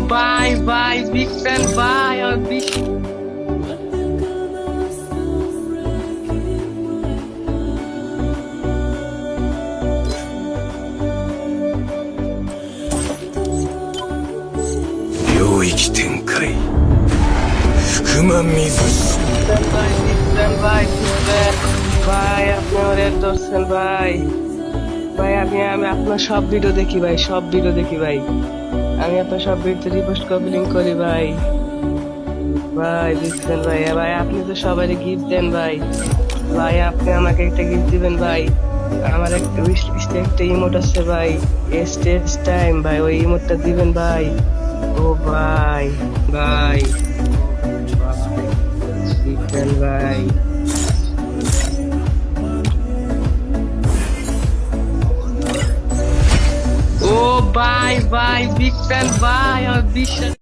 ভাই ভাই big fan ভাই আমার領域展開福間水師 ভাই বিগ ফ্যান ভাই বিগ ফ্যান ভাই আপনি আমার এত ধরছেন ভাই ভাই আমি আপনার সব ভিডিও দেখি ভাই সব ভিডিও দেখি ভাই আমি আপনার সব ভিডিওতে রিপোস্ট কপিলিং করি ভাই ভাই বুঝছেন ভাই ভাই আপনি তো সবাই গিফট দেন ভাই ভাই আপনি আমাকে একটা গিফট দিবেন ভাই আমার একটা উইশ লিস্টে একটা ইমোট আছে ভাই স্টেজ টাইম ভাই ওই ইমোটটা দিবেন ভাই ও ভাই ভাই বুঝছেন ভাই ও ভাই ভাই বিগ ফ্যান ভাই আমার বিশ্বাস